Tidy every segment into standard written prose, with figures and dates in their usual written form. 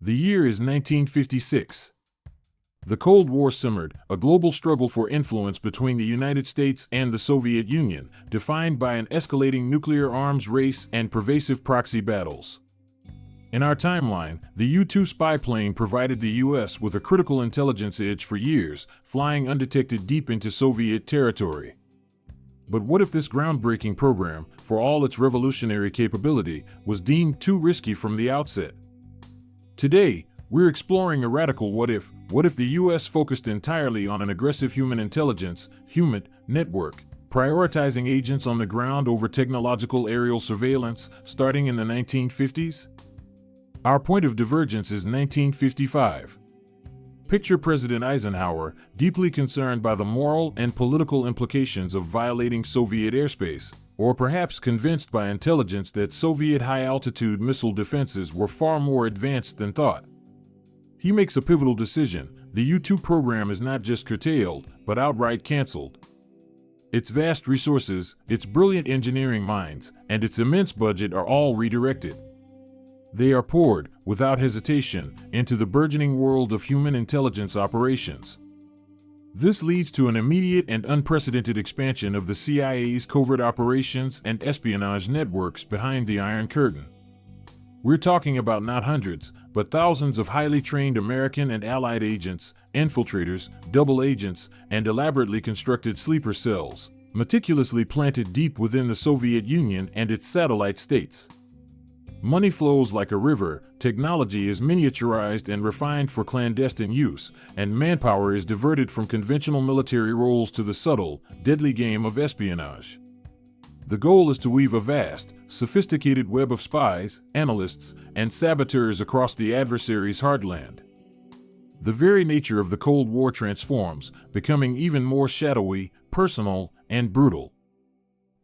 The year is 1956. The Cold War simmered, a global struggle for influence between the United States and the Soviet Union, defined by an escalating nuclear arms race and pervasive proxy battles. In our timeline, the U-2 spy plane provided the U.S. with a critical intelligence edge for years, flying undetected deep into Soviet territory. But what if this groundbreaking program, for all its revolutionary capability, was deemed too risky from the outset? Today, we're exploring a radical what if the U.S. focused entirely on an aggressive human intelligence, human network, prioritizing agents on the ground over technological aerial surveillance, starting in the 1950s? Our point of divergence is 1955. Picture President Eisenhower, deeply concerned by the moral and political implications of violating Soviet airspace, or perhaps convinced by intelligence that Soviet high-altitude missile defenses were far more advanced than thought. He makes a pivotal decision. The U-2 program is not just curtailed, but outright canceled. Its vast resources, its brilliant engineering minds, and its immense budget are all redirected. They are poured, without hesitation, into the burgeoning world of human intelligence operations. This leads to an immediate and unprecedented expansion of the CIA's covert operations and espionage networks behind the Iron Curtain. We're talking about not hundreds, but thousands of highly trained American and Allied agents, infiltrators, double agents, and elaborately constructed sleeper cells, meticulously planted deep within the Soviet Union and its satellite states. Money flows like a river, technology is miniaturized and refined for clandestine use, and manpower is diverted from conventional military roles to the subtle, deadly game of espionage. The goal is to weave a vast, sophisticated web of spies, analysts, and saboteurs across the adversary's heartland. The very nature of the Cold War transforms, becoming even more shadowy, personal, and brutal.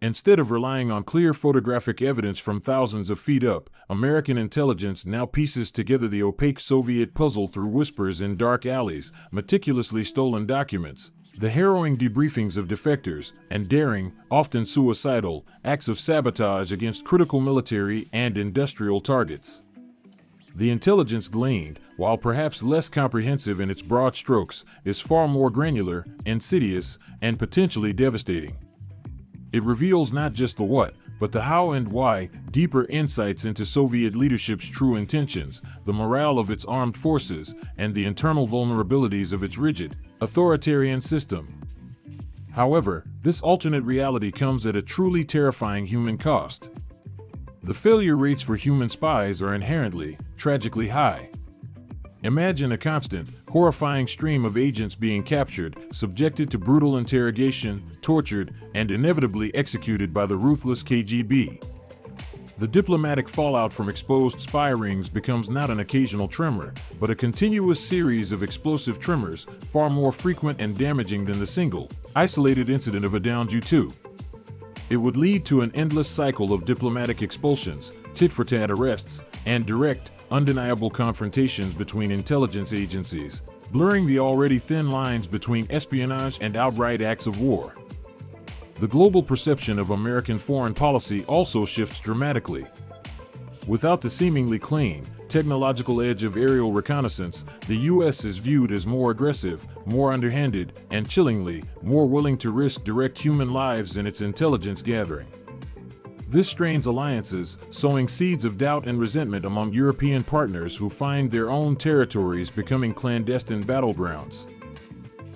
Instead of relying on clear photographic evidence from thousands of feet up, American intelligence now pieces together the opaque Soviet puzzle through whispers in dark alleys, meticulously stolen documents, the harrowing debriefings of defectors, and daring, often suicidal, acts of sabotage against critical military and industrial targets. The intelligence gleaned, while perhaps less comprehensive in its broad strokes, is far more granular, insidious, and potentially devastating. It reveals not just the what, but the how and why, deeper insights into Soviet leadership's true intentions, the morale of its armed forces, and the internal vulnerabilities of its rigid, authoritarian system. However, this alternate reality comes at a truly terrifying human cost. The failure rates for human spies are inherently, tragically high. Imagine a constant, horrifying stream of agents being captured, subjected to brutal interrogation, tortured, and inevitably executed by the ruthless KGB. The diplomatic fallout from exposed spy rings becomes not an occasional tremor, but a continuous series of explosive tremors, far more frequent and damaging than the single, isolated incident of a downed U-2. It would lead to an endless cycle of diplomatic expulsions, tit-for-tat arrests, and direct, undeniable confrontations between intelligence agencies, blurring the already thin lines between espionage and outright acts of war. The global perception of American foreign policy also shifts dramatically. Without the seemingly clean, technological edge of aerial reconnaissance, the U.S. is viewed as more aggressive, more underhanded, and chillingly, more willing to risk direct human lives in its intelligence gathering. This strains alliances, sowing seeds of doubt and resentment among European partners who find their own territories becoming clandestine battlegrounds.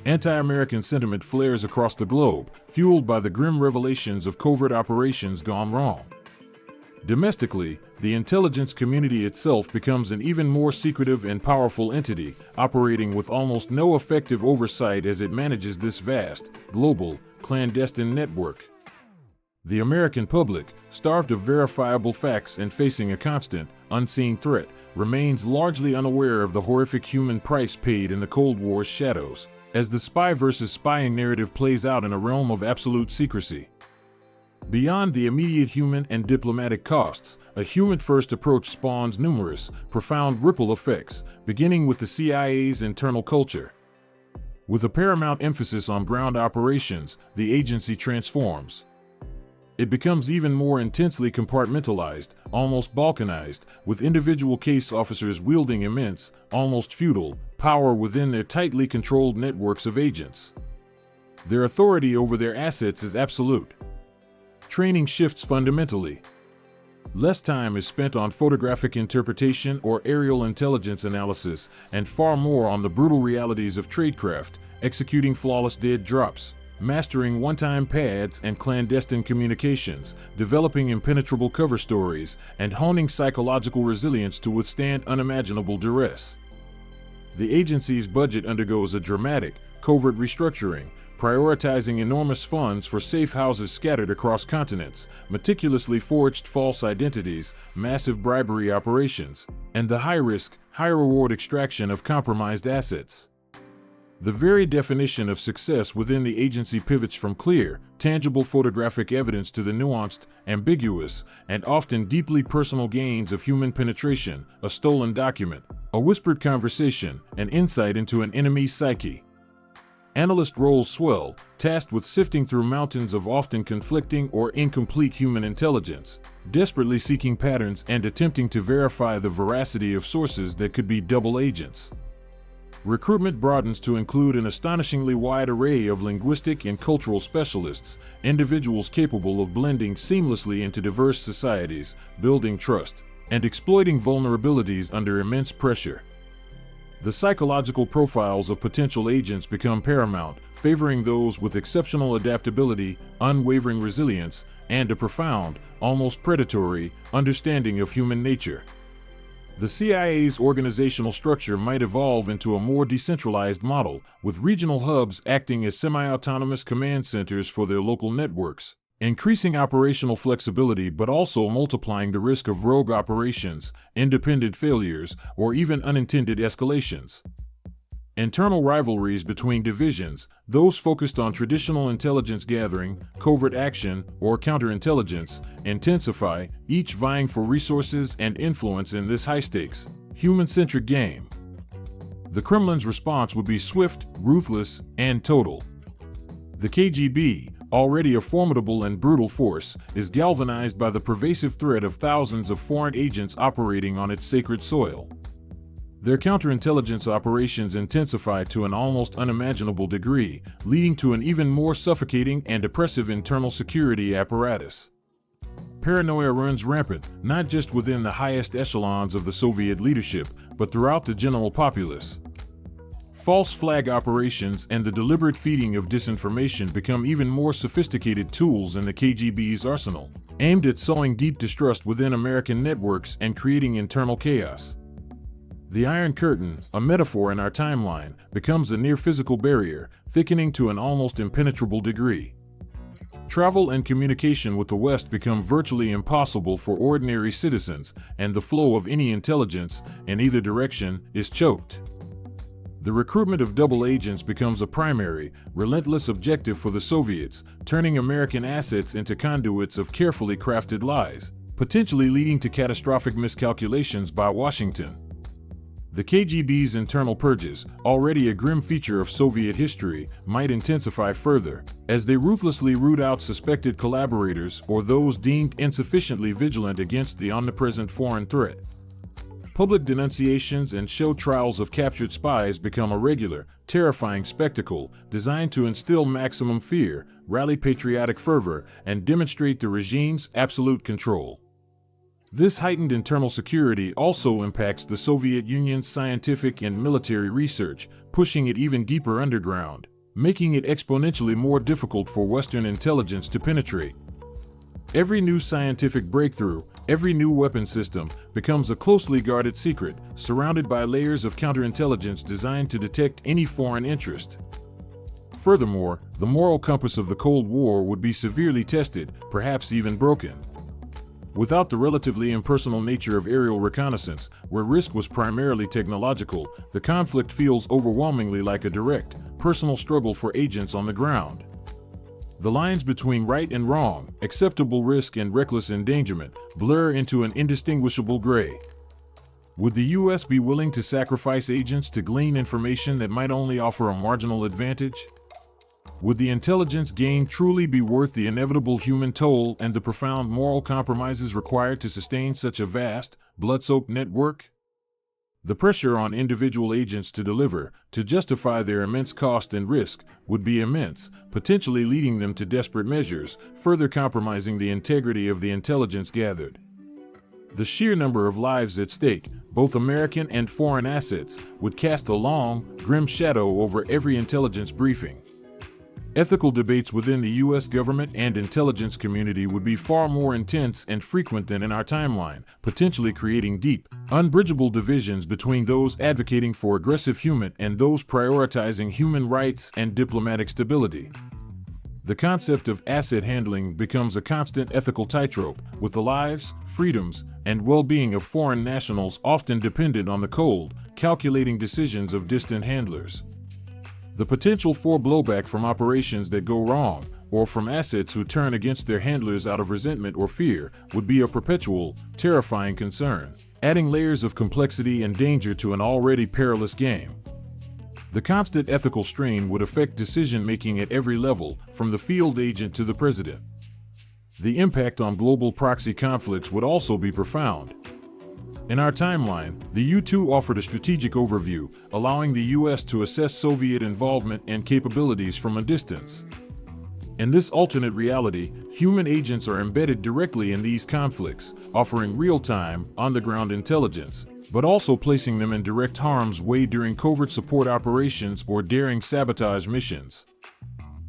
Anti-American sentiment flares across the globe, fueled by the grim revelations of covert operations gone wrong. Domestically, the intelligence community itself becomes an even more secretive and powerful entity, operating with almost no effective oversight as it manages this vast, global, clandestine network. The American public, starved of verifiable facts and facing a constant, unseen threat, remains largely unaware of the horrific human price paid in the Cold War's shadows, as the spy versus spying narrative plays out in a realm of absolute secrecy. Beyond the immediate human and diplomatic costs, a human-first approach spawns numerous, profound ripple effects, beginning with the CIA's internal culture. With a paramount emphasis on ground operations, the agency transforms. It becomes even more intensely compartmentalized, almost balkanized, with individual case officers wielding immense, almost feudal, power within their tightly controlled networks of agents. Their authority over their assets is absolute. Training shifts fundamentally. Less time is spent on photographic interpretation or aerial intelligence analysis, and far more on the brutal realities of tradecraft, executing flawless dead drops, mastering one-time pads and clandestine communications, developing impenetrable cover stories, and honing psychological resilience to withstand unimaginable duress. The agency's budget undergoes a dramatic, covert restructuring, prioritizing enormous funds for safe houses scattered across continents, meticulously forged false identities, massive bribery operations, and the high-risk, high-reward extraction of compromised assets. The very definition of success within the agency pivots from clear, tangible photographic evidence to the nuanced, ambiguous, and often deeply personal gains of human penetration, a stolen document, a whispered conversation, an insight into an enemy's psyche. Analyst roles swell, tasked with sifting through mountains of often conflicting or incomplete human intelligence, desperately seeking patterns and attempting to verify the veracity of sources that could be double agents. Recruitment broadens to include an astonishingly wide array of linguistic and cultural specialists, individuals capable of blending seamlessly into diverse societies, building trust, and exploiting vulnerabilities under immense pressure. The psychological profiles of potential agents become paramount, favoring those with exceptional adaptability, unwavering resilience, and a profound, almost predatory, understanding of human nature. The CIA's organizational structure might evolve into a more decentralized model, with regional hubs acting as semi-autonomous command centers for their local networks, increasing operational flexibility but also multiplying the risk of rogue operations, independent failures, or even unintended escalations. Internal rivalries between divisions, those focused on traditional intelligence gathering, covert action, or counterintelligence, intensify, each vying for resources and influence in this high-stakes, human-centric game. The Kremlin's response would be swift, ruthless, and total. The KGB, already a formidable and brutal force, is galvanized by the pervasive threat of thousands of foreign agents operating on its sacred soil. Their counterintelligence operations intensify to an almost unimaginable degree, leading to an even more suffocating and oppressive internal security apparatus. Paranoia runs rampant, not just within the highest echelons of the Soviet leadership, but throughout the general populace. False flag operations and the deliberate feeding of disinformation become even more sophisticated tools in the KGB's arsenal, aimed at sowing deep distrust within American networks and creating internal chaos. The Iron Curtain, a metaphor in our timeline, becomes a near-physical barrier, thickening to an almost impenetrable degree. Travel and communication with the West become virtually impossible for ordinary citizens, and the flow of any intelligence, in either direction, is choked. The recruitment of double agents becomes a primary, relentless objective for the Soviets, turning American assets into conduits of carefully crafted lies, potentially leading to catastrophic miscalculations by Washington. The KGB's internal purges, already a grim feature of Soviet history, might intensify further, as they ruthlessly root out suspected collaborators or those deemed insufficiently vigilant against the omnipresent foreign threat. Public denunciations and show trials of captured spies become a regular, terrifying spectacle designed to instill maximum fear, rally patriotic fervor, and demonstrate the regime's absolute control. This heightened internal security also impacts the Soviet Union's scientific and military research, pushing it even deeper underground, making it exponentially more difficult for Western intelligence to penetrate. Every new scientific breakthrough, every new weapon system, becomes a closely guarded secret, surrounded by layers of counterintelligence designed to detect any foreign interest. Furthermore, the moral compass of the Cold War would be severely tested, perhaps even broken. Without the relatively impersonal nature of aerial reconnaissance, where risk was primarily technological, the conflict feels overwhelmingly like a direct, personal struggle for agents on the ground. The lines between right and wrong, acceptable risk and reckless endangerment, blur into an indistinguishable gray. Would the U.S. be willing to sacrifice agents to glean information that might only offer a marginal advantage? Would the intelligence gain truly be worth the inevitable human toll and the profound moral compromises required to sustain such a vast, blood-soaked network? The pressure on individual agents to deliver, to justify their immense cost and risk, would be immense, potentially leading them to desperate measures, further compromising the integrity of the intelligence gathered. The sheer number of lives at stake, both American and foreign assets, would cast a long, grim shadow over every intelligence briefing. Ethical debates within the U.S. government and intelligence community would be far more intense and frequent than in our timeline, potentially creating deep, unbridgeable divisions between those advocating for aggressive human and those prioritizing human rights and diplomatic stability. The concept of asset handling becomes a constant ethical tightrope, with the lives, freedoms, and well-being of foreign nationals often dependent on the cold, calculating decisions of distant handlers. The potential for blowback from operations that go wrong, or from assets who turn against their handlers out of resentment or fear, would be a perpetual, terrifying concern, adding layers of complexity and danger to an already perilous game. The constant ethical strain would affect decision-making at every level, from the field agent to the president. The impact on global proxy conflicts would also be profound. In our timeline, the U-2 offered a strategic overview, allowing the U.S. to assess Soviet involvement and capabilities from a distance. In this alternate reality, human agents are embedded directly in these conflicts, offering real-time, on-the-ground intelligence, but also placing them in direct harm's way during covert support operations or daring sabotage missions.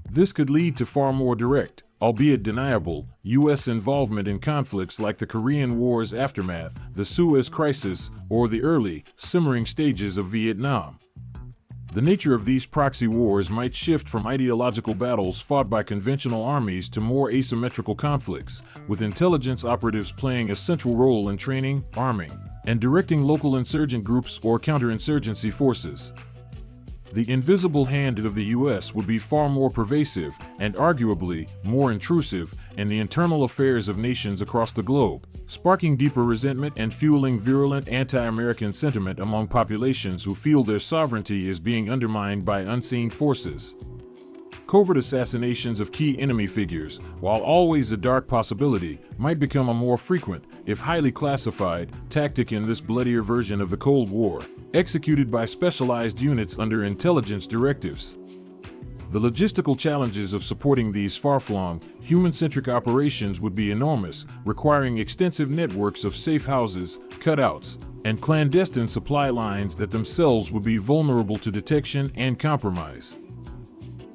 This could lead to far more direct, albeit deniable, U.S. involvement in conflicts like the Korean War's aftermath, the Suez Crisis, or the early, simmering stages of Vietnam. The nature of these proxy wars might shift from ideological battles fought by conventional armies to more asymmetrical conflicts, with intelligence operatives playing a central role in training, arming, and directing local insurgent groups or counterinsurgency forces. The invisible hand of the U.S. would be far more pervasive and arguably more intrusive in the internal affairs of nations across the globe, sparking deeper resentment and fueling virulent anti-American sentiment among populations who feel their sovereignty is being undermined by unseen forces. Covert assassinations of key enemy figures, while always a dark possibility, might become a more frequent, if highly classified, tactic in this bloodier version of the Cold War, executed by specialized units under intelligence directives. The logistical challenges of supporting these far-flung, human-centric operations would be enormous, requiring extensive networks of safe houses, cutouts, and clandestine supply lines that themselves would be vulnerable to detection and compromise.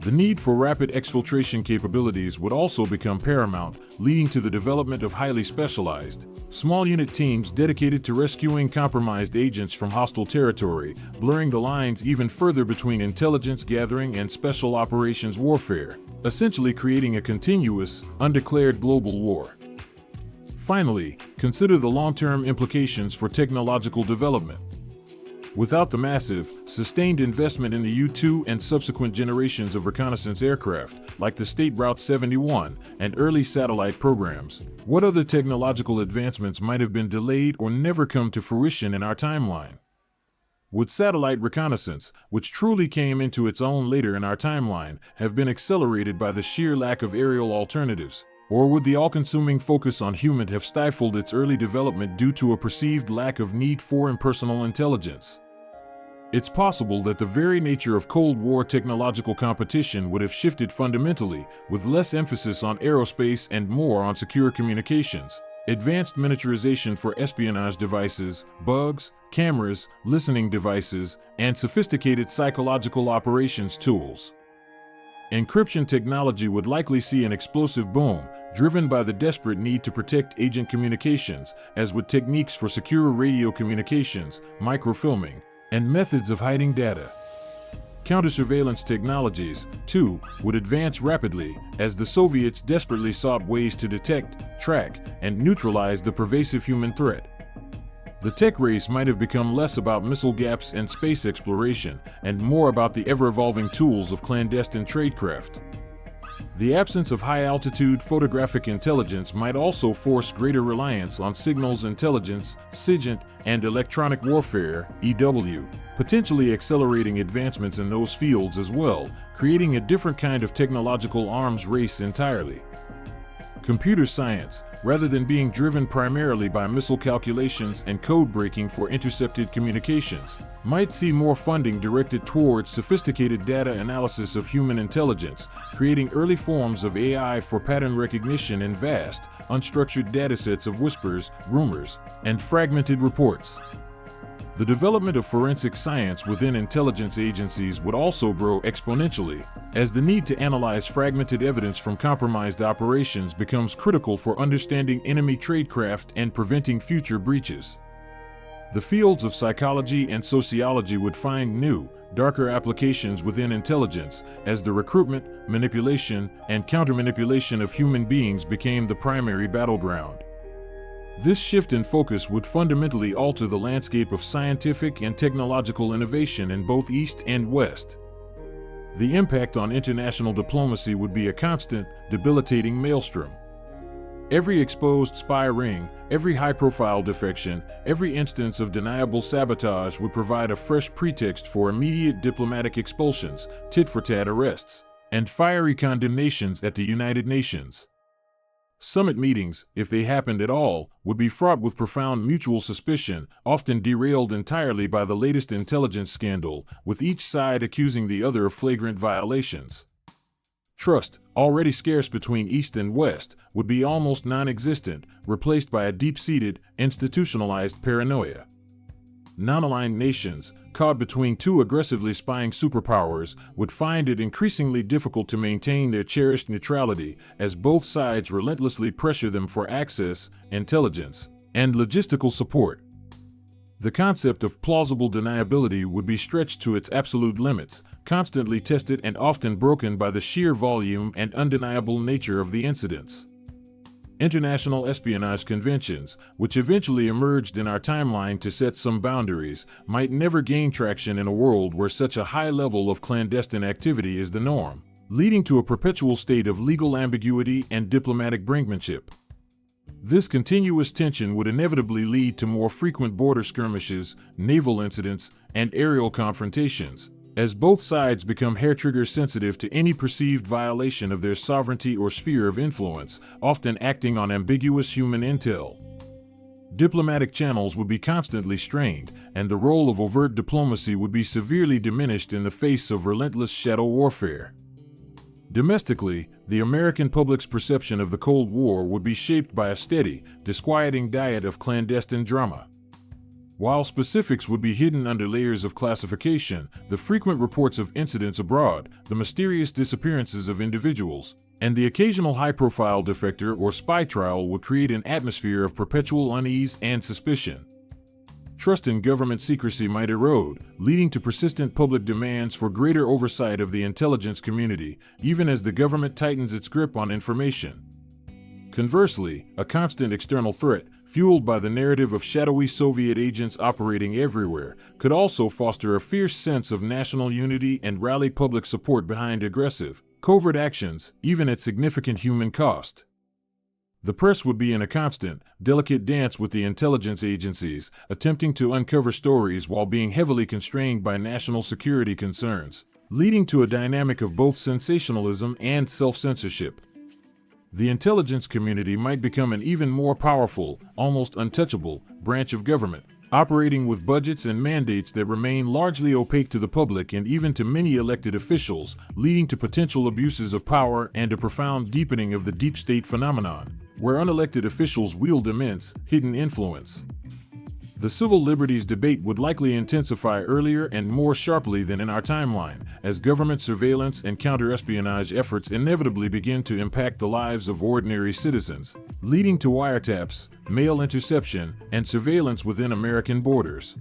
The need for rapid exfiltration capabilities would also become paramount, leading to the development of highly specialized, small unit teams dedicated to rescuing compromised agents from hostile territory, blurring the lines even further between intelligence gathering and special operations warfare, essentially creating a continuous, undeclared global war. Finally, consider the long-term implications for technological development. Without the massive, sustained investment in the U-2 and subsequent generations of reconnaissance aircraft, like the State Route 71 and early satellite programs, what other technological advancements might have been delayed or never come to fruition in our timeline? Would satellite reconnaissance, which truly came into its own later in our timeline, have been accelerated by the sheer lack of aerial alternatives? Or would the all-consuming focus on human have stifled its early development due to a perceived lack of need for impersonal intelligence? It's possible that the very nature of Cold War technological competition would have shifted fundamentally, with less emphasis on aerospace and more on secure communications, advanced miniaturization for espionage devices, bugs, cameras, listening devices, and sophisticated psychological operations tools. Encryption technology would likely see an explosive boom, driven by the desperate need to protect agent communications, as would techniques for secure radio communications, microfilming, and methods of hiding data. Counter-surveillance technologies, too, would advance rapidly, as the Soviets desperately sought ways to detect, track, and neutralize the pervasive human threat. The tech race might have become less about missile gaps and space exploration, and more about the ever-evolving tools of clandestine tradecraft. The absence of high-altitude photographic intelligence might also force greater reliance on signals intelligence, SIGINT, and electronic warfare, EW, potentially accelerating advancements in those fields as well, creating a different kind of technological arms race entirely. Computer science, rather than being driven primarily by missile calculations and code breaking for intercepted communications, might see more funding directed towards sophisticated data analysis of human intelligence, creating early forms of AI for pattern recognition in vast, unstructured datasets of whispers, rumors, and fragmented reports. The development of forensic science within intelligence agencies would also grow exponentially, as the need to analyze fragmented evidence from compromised operations becomes critical for understanding enemy tradecraft and preventing future breaches. The fields of psychology and sociology would find new, darker applications within intelligence, as the recruitment, manipulation, and countermanipulation of human beings became the primary battleground. This shift in focus would fundamentally alter the landscape of scientific and technological innovation in both East and West. The impact on international diplomacy would be a constant, debilitating maelstrom. Every exposed spy ring, every high-profile defection, every instance of deniable sabotage would provide a fresh pretext for immediate diplomatic expulsions, tit-for-tat arrests, and fiery condemnations at the United Nations. Summit meetings, if they happened at all, would be fraught with profound mutual suspicion, often derailed entirely by the latest intelligence scandal, with each side accusing the other of flagrant violations. Trust, already scarce between East and West, would be almost non-existent, replaced by a deep-seated, institutionalized paranoia. Non-aligned nations, caught between two aggressively spying superpowers, would find it increasingly difficult to maintain their cherished neutrality, as both sides relentlessly pressure them for access, intelligence, and logistical support. The concept of plausible deniability would be stretched to its absolute limits, constantly tested and often broken by the sheer volume and undeniable nature of the incidents. International espionage conventions, which eventually emerged in our timeline to set some boundaries, might never gain traction in a world where such a high level of clandestine activity is the norm, leading to a perpetual state of legal ambiguity and diplomatic brinkmanship. This continuous tension would inevitably lead to more frequent border skirmishes, naval incidents, and aerial confrontations, as both sides become hair-trigger sensitive to any perceived violation of their sovereignty or sphere of influence, often acting on ambiguous human intel. Diplomatic channels would be constantly strained, and the role of overt diplomacy would be severely diminished in the face of relentless shadow warfare. Domestically, the American public's perception of the Cold War would be shaped by a steady, disquieting diet of clandestine drama. While specifics would be hidden under layers of classification, the frequent reports of incidents abroad, the mysterious disappearances of individuals, and the occasional high-profile defector or spy trial would create an atmosphere of perpetual unease and suspicion. Trust in government secrecy might erode, leading to persistent public demands for greater oversight of the intelligence community, even as the government tightens its grip on information. Conversely, a constant external threat, fueled by the narrative of shadowy Soviet agents operating everywhere, could also foster a fierce sense of national unity and rally public support behind aggressive, covert actions, even at significant human cost. The press would be in a constant, delicate dance with the intelligence agencies, attempting to uncover stories while being heavily constrained by national security concerns, leading to a dynamic of both sensationalism and self-censorship. The intelligence community might become an even more powerful, almost untouchable, branch of government, operating with budgets and mandates that remain largely opaque to the public and even to many elected officials, leading to potential abuses of power and a profound deepening of the deep state phenomenon, where unelected officials wield immense, hidden influence. The civil liberties debate would likely intensify earlier and more sharply than in our timeline, as government surveillance and counter-espionage efforts inevitably begin to impact the lives of ordinary citizens, leading to wiretaps, mail interception, and surveillance within American borders.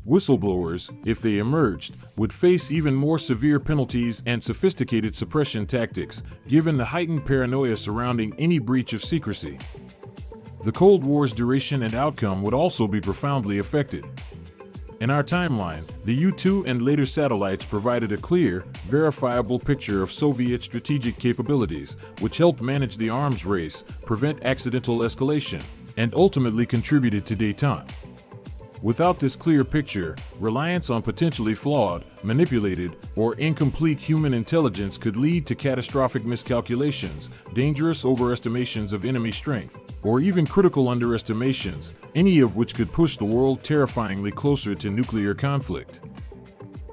Whistleblowers, if they emerged, would face even more severe penalties and sophisticated suppression tactics, given the heightened paranoia surrounding any breach of secrecy. The Cold War's duration and outcome would also be profoundly affected. In our timeline, the U-2 and later satellites provided a clear, verifiable picture of Soviet strategic capabilities, which helped manage the arms race, prevent accidental escalation, and ultimately contributed to détente. Without this clear picture, reliance on potentially flawed, manipulated, or incomplete human intelligence could lead to catastrophic miscalculations, dangerous overestimations of enemy strength, or even critical underestimations, any of which could push the world terrifyingly closer to nuclear conflict.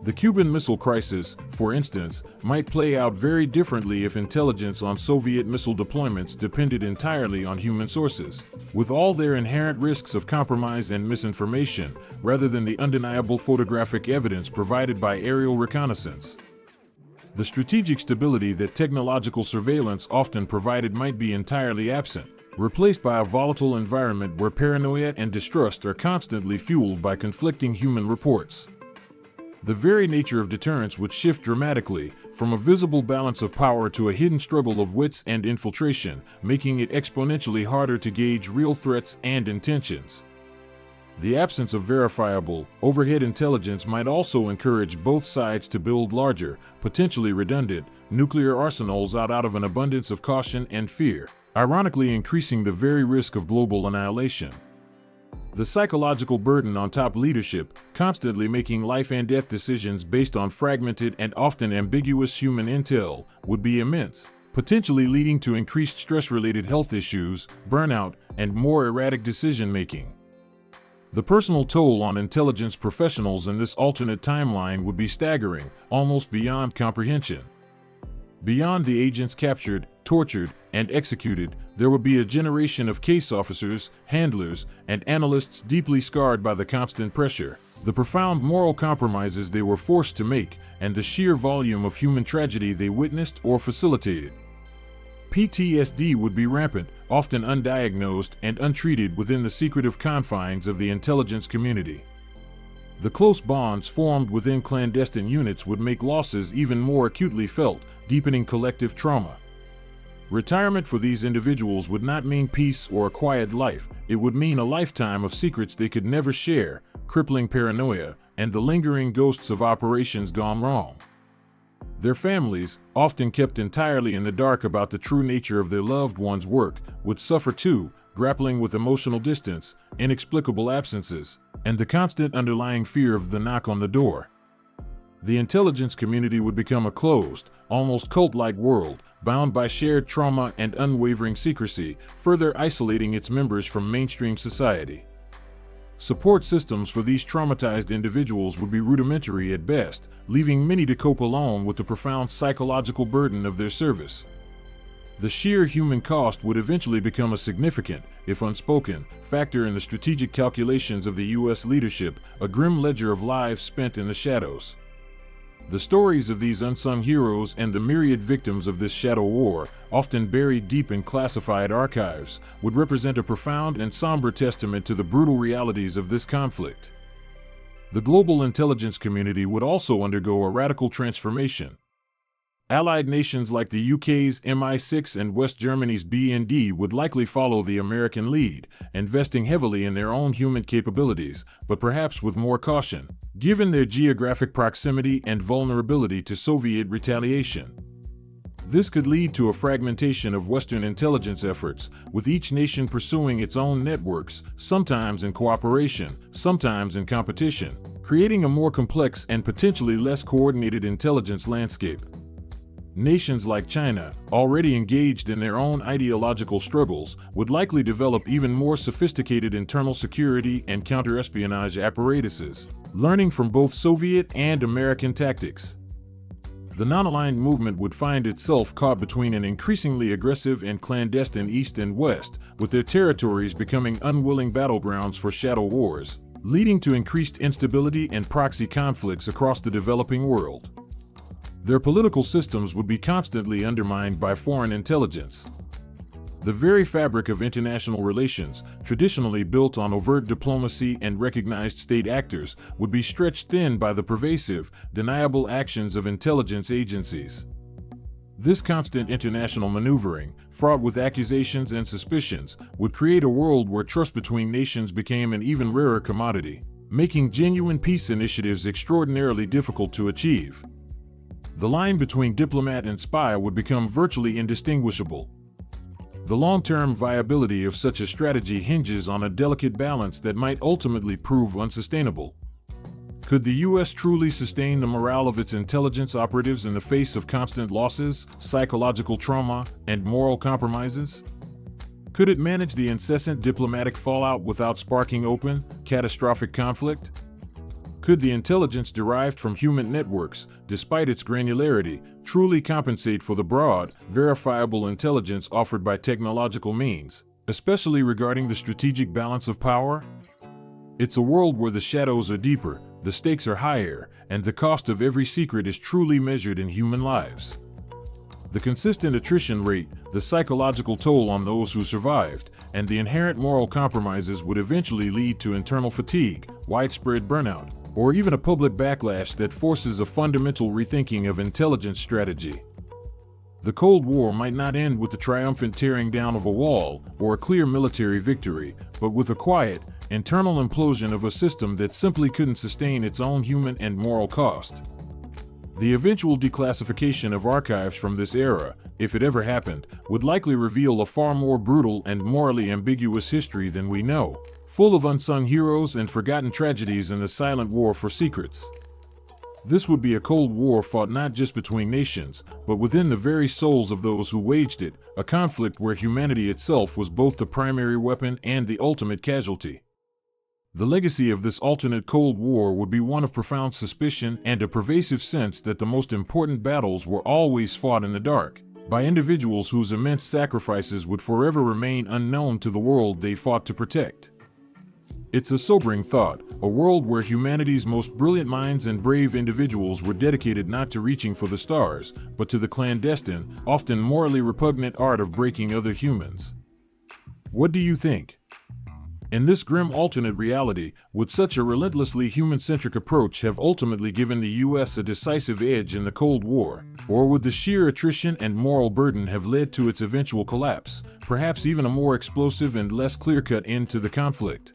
The Cuban Missile Crisis, for instance, might play out very differently if intelligence on Soviet missile deployments depended entirely on human sources, with all their inherent risks of compromise and misinformation, rather than the undeniable photographic evidence provided by aerial reconnaissance. The strategic stability that technological surveillance often provided might be entirely absent, replaced by a volatile environment where paranoia and distrust are constantly fueled by conflicting human reports. The very nature of deterrence would shift dramatically, from a visible balance of power to a hidden struggle of wits and infiltration, making it exponentially harder to gauge real threats and intentions. The absence of verifiable, overhead intelligence might also encourage both sides to build larger, potentially redundant, nuclear arsenals out of an abundance of caution and fear, ironically increasing the very risk of global annihilation. The psychological burden on top leadership, constantly making life and death decisions based on fragmented and often ambiguous human intel, would be immense, potentially leading to increased stress-related health issues, burnout, and more erratic decision-making. The personal toll on intelligence professionals in this alternate timeline would be staggering, almost beyond comprehension. Beyond the agents captured, tortured, and executed, there would be a generation of case officers, handlers, and analysts deeply scarred by the constant pressure, the profound moral compromises they were forced to make, and the sheer volume of human tragedy they witnessed or facilitated. PTSD would be rampant, often undiagnosed and untreated within the secretive confines of the intelligence community. The close bonds formed within clandestine units would make losses even more acutely felt, deepening collective trauma. Retirement for these individuals would not mean peace or a quiet life, it would mean a lifetime of secrets they could never share, crippling paranoia, and the lingering ghosts of operations gone wrong. Their families, often kept entirely in the dark about the true nature of their loved ones' work, would suffer too, grappling with emotional distance, inexplicable absences, and the constant underlying fear of the knock on the door. The intelligence community would become a closed, almost cult-like world, bound by shared trauma and unwavering secrecy, further isolating its members from mainstream society. Support systems for these traumatized individuals would be rudimentary at best, leaving many to cope alone with the profound psychological burden of their service. The sheer human cost would eventually become a significant, if unspoken, factor in the strategic calculations of the U.S. leadership, a grim ledger of lives spent in the shadows. The stories of these unsung heroes and the myriad victims of this shadow war, often buried deep in classified archives, would represent a profound and somber testament to the brutal realities of this conflict. The global intelligence community would also undergo a radical transformation. Allied nations like the UK's MI6 and West Germany's BND would likely follow the American lead, investing heavily in their own human capabilities, but perhaps with more caution, given their geographic proximity and vulnerability to Soviet retaliation. This could lead to a fragmentation of Western intelligence efforts, with each nation pursuing its own networks, sometimes in cooperation, sometimes in competition, creating a more complex and potentially less coordinated intelligence landscape. Nations like China, already engaged in their own ideological struggles, would likely develop even more sophisticated internal security and counter-espionage apparatuses, learning from both Soviet and American tactics. The non-aligned movement would find itself caught between an increasingly aggressive and clandestine East and West, with their territories becoming unwilling battlegrounds for shadow wars, leading to increased instability and proxy conflicts across the developing world. Their political systems would be constantly undermined by foreign intelligence. The very fabric of international relations, traditionally built on overt diplomacy and recognized state actors, would be stretched thin by the pervasive, deniable actions of intelligence agencies. This constant international maneuvering, fraught with accusations and suspicions, would create a world where trust between nations became an even rarer commodity. making genuine peace initiatives extraordinarily difficult to achieve. The line between diplomat and spy would become virtually indistinguishable. The long-term viability of such a strategy hinges on a delicate balance that might ultimately prove unsustainable. Could the U.S. truly sustain the morale of its intelligence operatives in the face of constant losses, psychological trauma, and moral compromises? Could it manage the incessant diplomatic fallout without sparking open, catastrophic conflict? Could the intelligence derived from human networks, despite its granularity, truly compensate for the broad, verifiable intelligence offered by technological means, especially regarding the strategic balance of power? It's a world where the shadows are deeper, the stakes are higher, and the cost of every secret is truly measured in human lives. The consistent attrition rate, the psychological toll on those who survived, and the inherent moral compromises would eventually lead to internal fatigue, widespread burnout, or even a public backlash that forces a fundamental rethinking of intelligence strategy. The Cold War might not end with the triumphant tearing down of a wall or a clear military victory, but with a quiet, internal implosion of a system that simply couldn't sustain its own human and moral cost. The eventual declassification of archives from this era, if it ever happened, would likely reveal a far more brutal and morally ambiguous history than we know, full of unsung heroes and forgotten tragedies in the silent war for secrets. This would be a Cold War fought not just between nations, but within the very souls of those who waged it, a conflict where humanity itself was both the primary weapon and the ultimate casualty. The legacy of this alternate Cold War would be one of profound suspicion and a pervasive sense that the most important battles were always fought in the dark, by individuals whose immense sacrifices would forever remain unknown to the world they fought to protect. It's a sobering thought, a world where humanity's most brilliant minds and brave individuals were dedicated not to reaching for the stars, but to the clandestine, often morally repugnant art of breaking other humans. What do you think? In this grim alternate reality, would such a relentlessly human-centric approach have ultimately given the U.S. a decisive edge in the Cold War, or would the sheer attrition and moral burden have led to its eventual collapse, perhaps even a more explosive and less clear-cut end to the conflict?